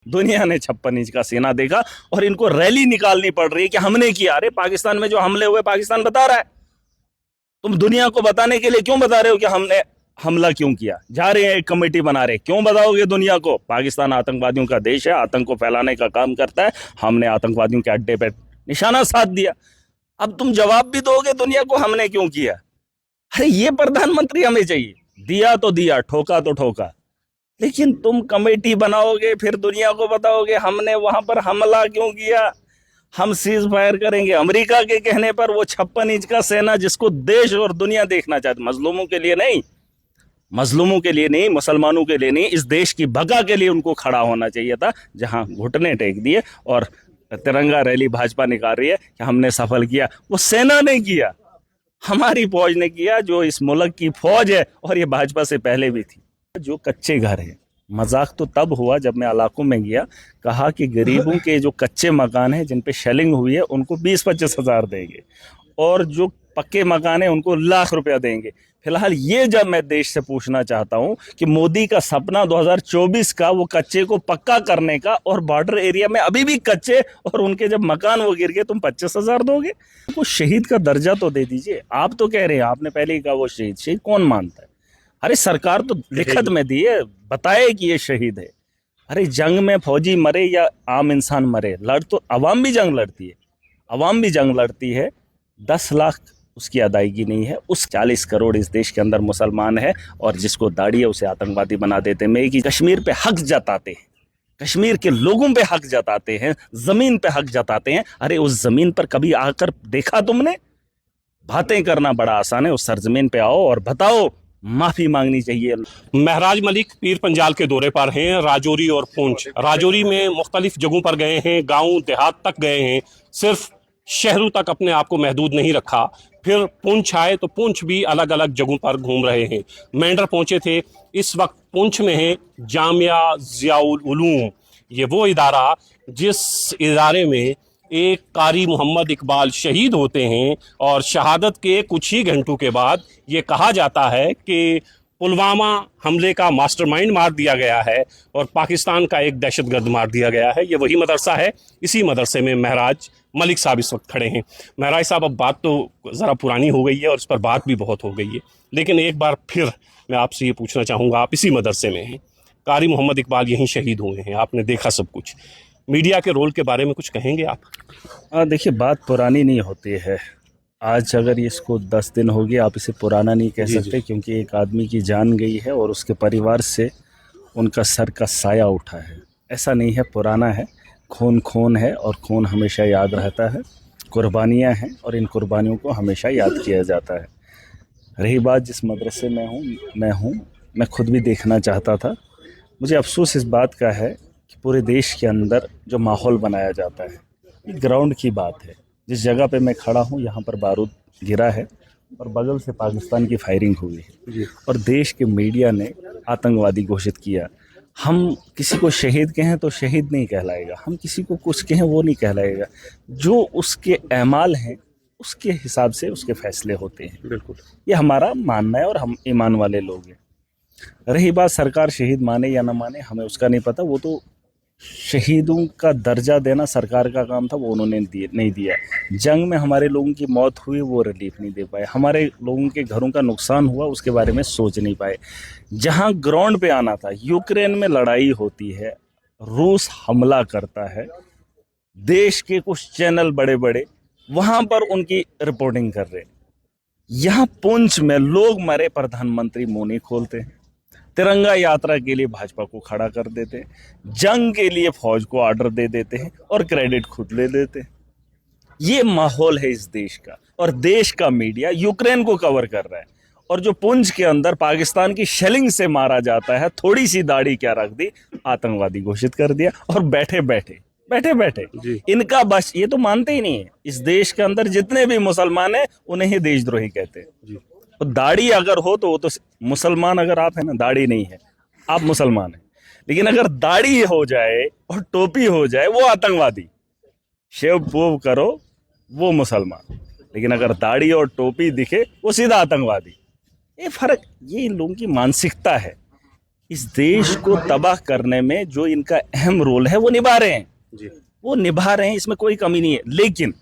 दुनिया ने 56 इंच का सीना देखा और इनको रैली निकालनी पड़ रही है कि हमने किया। अरे पाकिस्तान में जो हमले हुए पाकिस्तान बता रहा है, तुम दुनिया को बताने के लिए क्यों बता रहे हो कि हमने हमला क्यों किया? जा रहे हैं एक कमेटी बना रहे, क्यों बताओगे दुनिया को? पाकिस्तान आतंकवादियों का देश है, आतंक को फैलाने का काम करता है, हमने आतंकवादियों के अड्डे पे निशाना साध दिया। अब तुम जवाब भी दोगे दुनिया को हमने क्यों किया? अरे ये प्रधानमंत्री हमें चाहिए। दिया तो दिया, ठोका तो ठोका, लेकिन तुम कमेटी बनाओगे फिर दुनिया को बताओगे हमने वहां पर हमला क्यों किया, हम सीज फायर करेंगे। अमेरिका के कहने पर वो 56 इंच का सेना जिसको देश और दुनिया देखना चाहती, मजलूमों के लिए नहीं, मजलूमों के लिए नहीं, मुसलमानों के लिए नहीं, इस देश की बका के लिए उनको खड़ा होना चाहिए था, जहां घुटने टेक दिए और तिरंगा रैली भाजपा निकाल रही है कि हमने सफल किया। वो सेना ने किया, हमारी फौज ने किया, जो इस मुल्क की फौज है, और ये भाजपा से पहले भी थी। जो कच्चे घर हैं, मजाक तो तब हुआ जब मैं इलाकों में गया, कहा कि गरीबों के जो कच्चे मकान हैं जिन पे शेलिंग हुई है उनको 20-25 हज़ार देंगे, और जो पक्के मकान हैं उनको लाख रुपया देंगे। फिलहाल ये जब मैं देश से पूछना चाहता हूं कि मोदी का सपना 2024 का वो कच्चे को पक्का करने का, और बॉर्डर एरिया में अभी भी कच्चे, और उनके जब मकान वो गिर गए तुम 25 हज़ार दोगे? वो शहीद का दर्जा तो दे दीजिए। आप तो कह रहे हैं, आपने पहले ही कहा वो शहीद, शहीद कौन मानता है? अरे सरकार तो लिखत में दी है, बताए कि ये शहीद है। अरे जंग में फौजी मरे या आम इंसान मरे, लड़ तो अवाम भी जंग लड़ती है, अवाम भी जंग लड़ती है। 10 लाख उसकी अदायगी नहीं है। उस 40 करोड़ इस देश के अंदर मुसलमान है, और जिसको दाढ़ी है उसे आतंकवादी बना देते हैं। मैं कि कश्मीर पे हक जताते हैं, कश्मीर के लोगों पे हक जताते हैं, जमीन पे हक जताते हैं। अरे उस जमीन पर कभी आकर देखा तुमने? बातें करना बड़ा आसान है, उस सरजमीन पे आओ और बताओ, माफी मांगनी चाहिए। महराज मलिक पीर पंजाल के दौरे पर हैं, राजौरी और पुंछ। राजौरी में मुख्तलिफ जगहों पर गए हैं, गांव देहात तक गए हैं, सिर्फ शहरों तक अपने आप को महदूद नहीं रखा। फिर पुंछ आए तो पुंछ भी अलग अलग जगहों पर घूम रहे हैं। मेंढर पहुंचे थे, इस वक्त पुंछ में है जामिया ज़ियाउल उलूम। ये वो इदारा जिस इदारे में एक कारी मोहम्मद इकबाल शहीद होते हैं, और शहादत के कुछ ही घंटों के बाद ये कहा जाता है कि पुलवामा हमले का मास्टरमाइंड मार दिया गया है और पाकिस्तान का एक दहशतगर्द मार दिया गया है। ये वही मदरसा है, इसी मदरसे में महराज मलिक साहब इस वक्त खड़े हैं। महराज साहब, अब बात तो ज़रा पुरानी हो गई है और इस पर बात भी बहुत हो गई है, लेकिन एक बार फिर मैं आपसे ये पूछना चाहूँगा, आप इसी मदरसे में हैं, कारी मोहम्मद इकबाल यहीं शहीद हुए हैं, आपने देखा सब कुछ, मीडिया के रोल के बारे में कुछ कहेंगे आप? देखिए, बात पुरानी नहीं होती है। आज अगर इसको 10 दिन हो गए, आप इसे पुराना नहीं कह सकते, क्योंकि एक आदमी की जान गई है और उसके परिवार से उनका सर का साया उठा है। ऐसा नहीं है, पुराना है, खून खून है, और खून हमेशा याद रहता है। कुर्बानियाँ हैं और इन कुर्बानियों को हमेशा याद किया जाता है। रही बात जिस मदरसे में मैं खुद भी देखना चाहता था। मुझे अफसोस इस बात का है कि पूरे देश के अंदर जो माहौल बनाया जाता है, ये ग्राउंड की बात है। जिस जगह पे मैं खड़ा हूँ यहाँ पर बारूद गिरा है और बगल से पाकिस्तान की फायरिंग हुई है, और देश के मीडिया ने आतंकवादी घोषित किया। हम किसी को शहीद कहें तो शहीद नहीं कहलाएगा, हम किसी को कुछ कहें वो नहीं कहलाएगा। जो उसके अमाल हैं उसके हिसाब से उसके फैसले होते हैं। बिल्कुल, ये हमारा मानना है और हम ईमान वाले लोग हैं। रही बात सरकार शहीद माने या ना माने, हमें उसका नहीं पता। वो तो शहीदों का दर्जा देना सरकार का काम था, वो उन्होंने नहीं दिया। जंग में हमारे लोगों की मौत हुई, वो रिलीफ नहीं दे पाए। हमारे लोगों के घरों का नुकसान हुआ, उसके बारे में सोच नहीं पाए। जहां ग्राउंड पे आना था, यूक्रेन में लड़ाई होती है, रूस हमला करता है, देश के कुछ चैनल बड़े बड़े वहां पर उनकी रिपोर्टिंग कर रहे। यहाँ पुंछ में लोग मरे, प्रधानमंत्री मुंह नहीं खोलते हैं। तिरंगा यात्रा के लिए भाजपा को खड़ा कर देते हैं, जंग के लिए फौज को ऑर्डर दे देते हैं और क्रेडिट खुद ले लेते हैं। ये माहौल है इस देश का, और देश का मीडिया यूक्रेन को कवर कर रहा है, और जो पुंछ के अंदर पाकिस्तान की शेलिंग से मारा जाता है, थोड़ी सी दाढ़ी क्या रख दी, आतंकवादी घोषित कर दिया। और बैठे बैठे इनका बस, ये तो मानते ही नहीं है। इस देश के अंदर जितने भी मुसलमान हैं उन्हें ही देशद्रोही कहते हैं। तो दाढ़ी अगर हो तो वो तो मुसलमान, अगर आप है ना, दाढ़ी नहीं है, आप मुसलमान हैं। लेकिन अगर दाढ़ी हो जाए और टोपी हो जाए, वो आतंकवादी। शेव पूव करो, वो मुसलमान। लेकिन अगर दाढ़ी और टोपी दिखे, वो सीधा आतंकवादी। ये फर्क, ये इन लोगों की मानसिकता है। इस देश को तबाह करने में जो इनका अहम रोल है वो निभा रहे हैं जी। वो निभा रहे हैं, इसमें कोई कमी नहीं है। लेकिन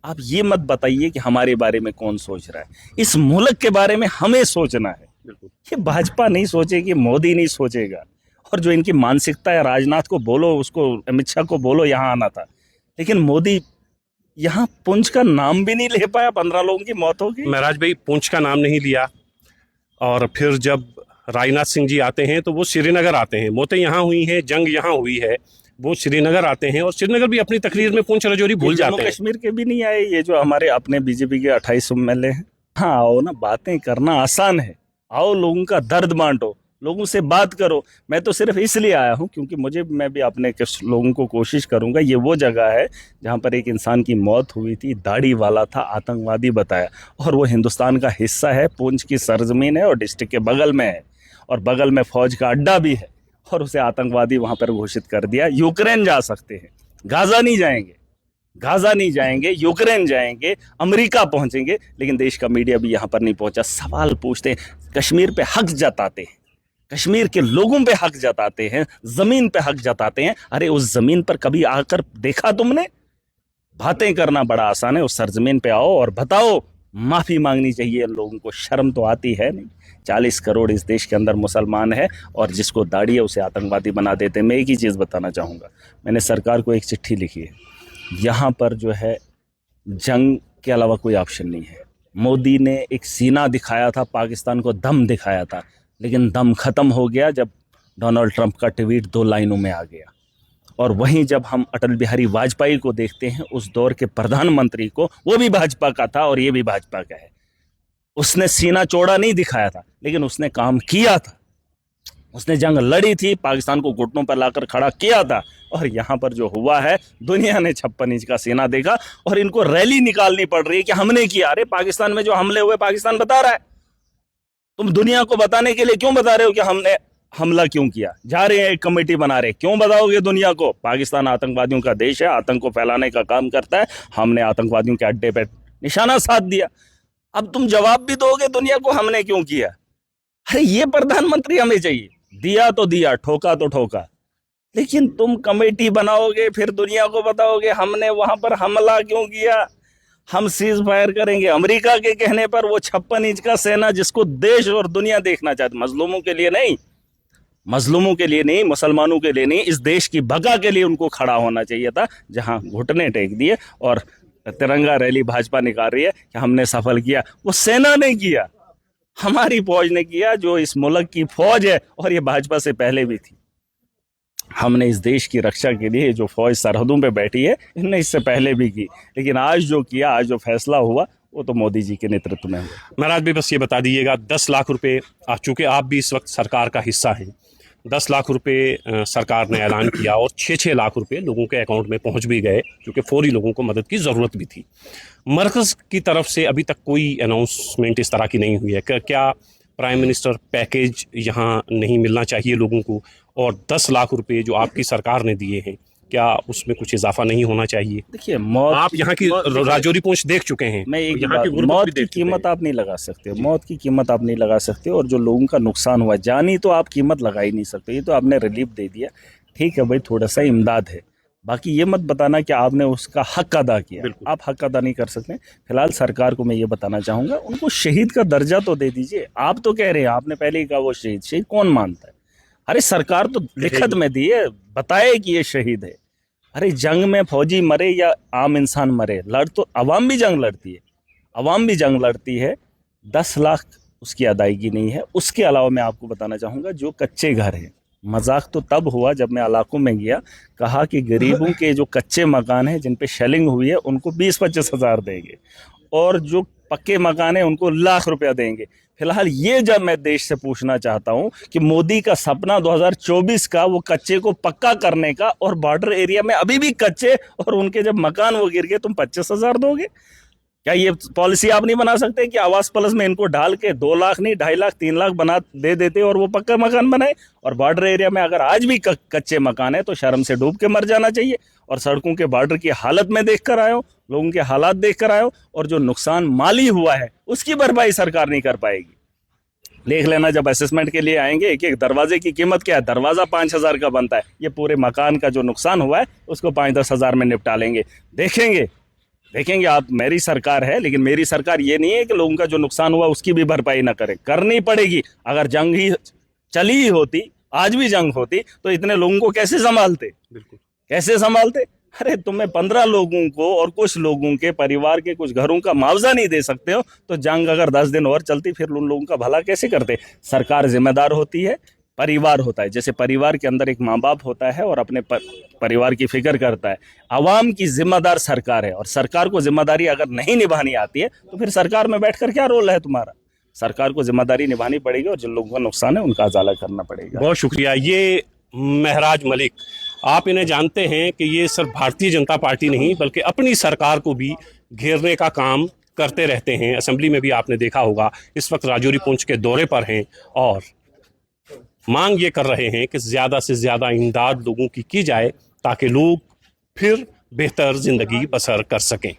आप ये मत बताइए कि हमारे बारे में कौन सोच रहा है। इस मुल्क के बारे में हमें सोचना है। बिल्कुल। ये भाजपा नहीं सोचेगी, मोदी नहीं सोचेगा। और जो इनकी मानसिकता है, राजनाथ को बोलो, उसको अमित शाह को बोलो यहाँ आना था, लेकिन मोदी यहाँ पुंछ का नाम भी नहीं ले पाया, 15 लोगों की मौत हो गई। महराज भाई पुंछ का नाम नहीं लिया, और फिर जब राजनाथ सिंह जी आते हैं तो वो श्रीनगर आते हैं। मौतें यहाँ हुई हैं, जंग यहाँ हुई है, वो श्रीनगर आते हैं और श्रीनगर भी अपनी तकरीर में पुंछ राजौरी भूल जाते हैं। कश्मीर के भी नहीं आए, ये जो हमारे अपने बीजेपी के 28 एमएलए हैं। हाँ आओ ना, बातें करना आसान है, आओ लोगों का दर्द बांटो, लोगों से बात करो। मैं तो सिर्फ इसलिए आया हूँ क्योंकि मैं भी अपने कुछ लोगों को कोशिश करूंगा। ये वो जगह है जहाँ पर एक इंसान की मौत हुई थी, दाढ़ी वाला था, आतंकवादी बताया, और वो हिंदुस्तान का हिस्सा है, पुंछ की सरजमीन है और डिस्ट्रिक्ट के बगल में है, और बगल में फौज का अड्डा भी है, और उसे आतंकवादी वहाँ पर घोषित कर दिया। यूक्रेन जा सकते हैं, गाजा नहीं जाएंगे, गाजा नहीं जाएंगे, यूक्रेन जाएंगे, अमेरिका पहुंचेंगे, लेकिन देश का मीडिया भी यहाँ पर नहीं पहुंचा। सवाल पूछते हैं, कश्मीर पे हक जताते हैं, कश्मीर के लोगों पे हक जताते हैं, जमीन पे हक जताते हैं। अरे उस जमीन पर कभी आकर देखा तुमने? बातें करना बड़ा आसान है, उस सरजमीन पे आओ और बताओ। माफी मांगनी चाहिए लोगों को, शर्म तो आती है नहीं। 40 करोड़ इस देश के अंदर मुसलमान है और जिसको दाढ़ी है उसे आतंकवादी बना देते हैं। मैं एक ही चीज़ बताना चाहूँगा, मैंने सरकार को एक चिट्ठी लिखी है, यहाँ पर जो है जंग के अलावा कोई ऑप्शन नहीं है। मोदी ने एक सीना दिखाया था, पाकिस्तान को दम दिखाया था, लेकिन दम खत्म हो गया जब डोनाल्ड ट्रंप का ट्वीट 2 लाइनों में आ गया। और वहीं जब हम अटल बिहारी वाजपेयी को देखते हैं, उस दौर के प्रधानमंत्री को, वो भी भाजपा का था और ये भी भाजपा का है, उसने सीना चौड़ा नहीं दिखाया था, लेकिन उसने काम किया था, उसने जंग लड़ी थी, पाकिस्तान को घुटनों पर लाकर खड़ा किया था। और यहाँ पर जो हुआ है, दुनिया ने 56 इंच का सीना देखा और इनको रैली निकालनी पड़ रही है कि हमने किया। अरे पाकिस्तान में जो हमले हुए पाकिस्तान बता रहा है, तुम दुनिया को बताने के लिए क्यों बता रहे हो कि हमने हमला क्यों किया? जा रहे हैं एक कमेटी बना रहे, क्यों बताओगे दुनिया को? पाकिस्तान आतंकवादियों का देश है, आतंक को फैलाने का काम करता है, हमने आतंकवादियों के अड्डे पे निशाना साध दिया। अब तुम जवाब भी दोगे दुनिया को हमने क्यों किया? अरे ये प्रधानमंत्री हमें चाहिए, दिया तो दिया, ठोका तो ठोका, लेकिन तुम कमेटी बनाओगे फिर दुनिया को बताओगे हमने वहां पर हमला क्यों किया, हम सीज फायर करेंगे अमेरिका के कहने पर। वो 56 इंच का सेना जिसको देश और दुनिया देखना चाहती, मजलूमों के लिए नहीं, मजलूमों के लिए नहीं, मुसलमानों के लिए नहीं, इस देश की बका के लिए उनको खड़ा होना चाहिए था। जहां घुटने टेक दिए और तिरंगा रैली भाजपा निकाल रही है कि हमने सफल किया, वो सेना ने किया, हमारी फौज ने किया, जो इस मुल्क की फौज है, और ये भाजपा से पहले भी थी। हमने इस देश की रक्षा के लिए जो फौज सरहदों पे बैठी है, इनने इससे पहले भी की, लेकिन आज जो किया, आज जो फैसला हुआ, वो तो मोदी जी के नेतृत्व में हुआ। महाराज भी बस ये बता दीजिएगा, 10 लाख रुपए, चूंकि आप भी इस वक्त सरकार का हिस्सा हैं, 10 लाख रुपए सरकार ने ऐलान किया और 6-6 लाख रुपए लोगों के अकाउंट में पहुंच भी गए, क्योंकि फौरी लोगों को मदद की ज़रूरत भी थी। मरकज़ की तरफ से अभी तक कोई अनाउंसमेंट इस तरह की नहीं हुई है। क्या प्राइम मिनिस्टर पैकेज यहाँ नहीं मिलना चाहिए लोगों को? और 10 लाख रुपए जो आपकी सरकार ने दिए हैं, क्या उसमें कुछ इजाफा नहीं होना चाहिए? देखिए, मौत, आप यहाँ की राजौरी पुंछ देख चुके हैं, मैं एक यहाँ की बात, गुर्बत मौत भी की देख चुके कीमत हैं। आप नहीं लगा सकते, मौत की कीमत आप नहीं लगा सकते, और जो लोगों का नुकसान हुआ जानी, तो आप कीमत लगा ही नहीं सकते। ये तो आपने रिलीफ दे दिया, ठीक है भाई, थोड़ा सा इमदाद है, बाकी ये मत बताना कि आपने उसका हक अदा किया, आप हक अदा नहीं कर सकते। फिलहाल सरकार को मैं ये बताना चाहूंगा, उनको शहीद का दर्जा तो दे दीजिए। आप तो कह रहे हैं, आपने पहले ही कहा वो शहीद, शहीद कौन मानता है? अरे सरकार तो लिखत में दी है, बताए कि ये शहीद है। अरे जंग में फौजी मरे या आम इंसान मरे, लड़ तो अवाम भी जंग लड़ती है, अवाम भी जंग लड़ती है। 10 लाख उसकी अदायगी नहीं है। उसके अलावा मैं आपको बताना चाहूँगा, जो कच्चे घर हैं, मजाक तो तब हुआ जब मैं इलाकों में गया, कहा कि गरीबों के जो कच्चे मकान हैं जिन पे शेलिंग हुई है उनको 20-25 हज़ार देंगे, और जो पक्के मकान हैं उनको लाख रुपया देंगे। फिलहाल ये जब मैं देश से पूछना चाहता हूं कि मोदी का सपना 2024 का, वो कच्चे को पक्का करने का, और बॉर्डर एरिया में अभी भी कच्चे, और उनके जब मकान वो गिर गए, तुम 25 हज़ार दोगे? क्या ये पॉलिसी आप नहीं बना सकते कि आवास प्लस में इनको डाल के 2 लाख नहीं 2.5 लाख 3 लाख बना दे देते और वो पक्का मकान बनाए? और बॉर्डर एरिया में अगर आज भी कच्चे मकान है तो शर्म से डूब के मर जाना चाहिए। और सड़कों के बॉर्डर की हालत में देख कर आए हो, लोगों के हालात देख कर आए हो, और जो नुकसान माली हुआ है उसकी भरपाई सरकार नहीं कर पाएगी। देख लेना जब असेसमेंट के लिए आएंगे, एक एक दरवाजे की कीमत क्या है। दरवाजा 5,000 का बनता है, ये पूरे मकान का जो नुकसान हुआ है उसको 5-10 हज़ार में निपटा लेंगे। देखेंगे आप। मेरी सरकार है, लेकिन मेरी सरकार ये नहीं है कि लोगों का जो नुकसान हुआ उसकी भी भरपाई ना करे, करनी पड़ेगी। अगर जंग ही चली ही होती, आज भी जंग होती, तो इतने लोगों को कैसे संभालते, बिल्कुल। कैसे संभालते। अरे तुम्हें 15 लोगों को और कुछ लोगों के परिवार के कुछ घरों का मुआवजा नहीं दे सकते हो, तो जंग अगर 10 दिन और चलती फिर उन लोगों का भला कैसे करते। सरकार जिम्मेदार होती है, परिवार होता है। जैसे परिवार के अंदर एक माँ बाप होता है और अपने परिवार की फिक्र करता है, आवाम की जिम्मेदार सरकार है। और सरकार को जिम्मेदारी अगर नहीं निभानी आती है तो फिर सरकार में बैठकर क्या रोल है तुम्हारा। सरकार को जिम्मेदारी निभानी पड़ेगी और जिन लोगों का नुकसान है उनका उजाला करना पड़ेगा। बहुत शुक्रिया। ये महराज मलिक, आप इन्हें जानते हैं कि ये सिर्फ भारतीय जनता पार्टी नहीं बल्कि अपनी सरकार को भी घेरने का काम करते रहते हैं। असेंबली में भी आपने देखा होगा, इस वक्त राजौरी पुंछ के दौरे पर हैं और मांग ये कर रहे हैं कि ज़्यादा से ज़्यादा इमदाद लोगों की जाए ताकि लोग फिर बेहतर ज़िंदगी बसर कर सकें।